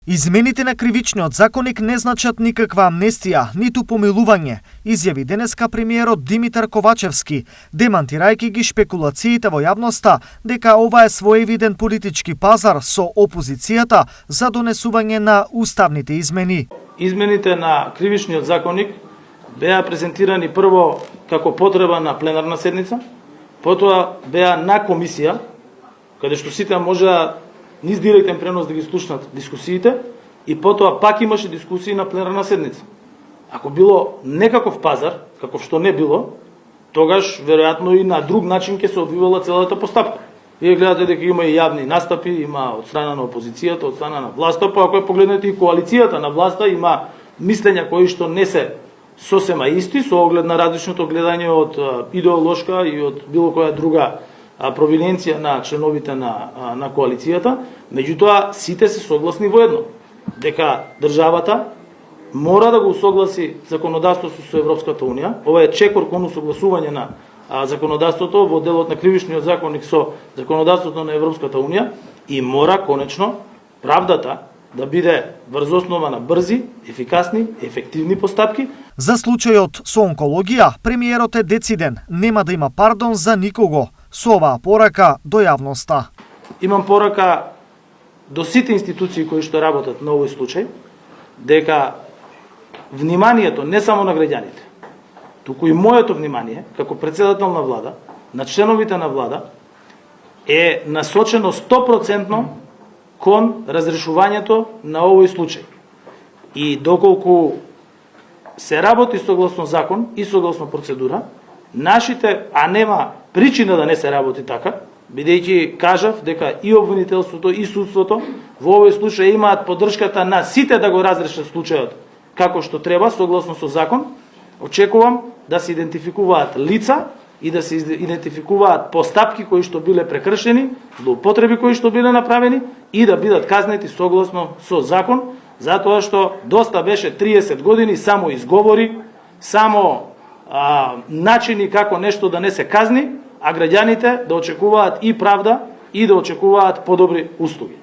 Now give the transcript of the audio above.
Измените на кривичниот законник не значат никаква амнестија, ниту помилување, изјави денеска премиерот Димитар Ковачевски, демантирајќи ги шпекулациите во јавноста дека ова е своевиден политички пазар со опозицијата за донесување на уставните измени. Измените на кривичниот законник беа презентирани прво како потреба на пленарна седница, потоа беа на комисија, каде што сите можеа низ директен пренос да ги слушнат дискусиите, и потоа пак имаше дискусии на пленарна седница. Ако било некаков пазар, каков што не било, тогаш веројатно и на друг начин ќе се одвивала целата постапка. Вие гледате дека има и јавни настапи, има од страна на опозицијата, од страна на власта, па ако погледнете и коалицијата на власта, има мислења кои што не се сосема исти, со оглед на различното гледање од идеолошка и од било која друга провиненција на членовите на коалицијата. Меѓутоа, сите се согласни во едно, дека државата мора да го усогласи законодавството со Европската Унија. Ова е чекор кон усогласување на законодавството во делот на кривичниот законник со законодавството на Европската Унија и мора конечно правдата да биде врз основа на брзи, ефикасни, ефективни постапки. За случајот со онкологија, премиерот е дециден, нема да има пардон за никого. Со оваа порака до јавноста. Имам порака до сите институции кои што работат на овој случај, дека вниманието не само на граѓаните, туку и моето внимание, како председател на влада, на членовите на влада, е насочено 100% кон разрешувањето на овој случај. И доколку се работи согласно закон и согласно процедура, нашите, а нема причина да не се работи така, бидејќи кажав дека и обвинителството и судството во овој случај имаат поддршката на сите да го разрешат случајот како што треба, согласно со закон, очекувам да се идентификуваат лица и да се идентификуваат постапки кои што биле прекршени, злоупотреби кои што биле направени и да бидат казнети согласно со закон, затоа што доста беше 30 години само изговори, само начини како нешто да не се казни, а граѓаните да очекуваат и правда и да очекуваат подобри услуги.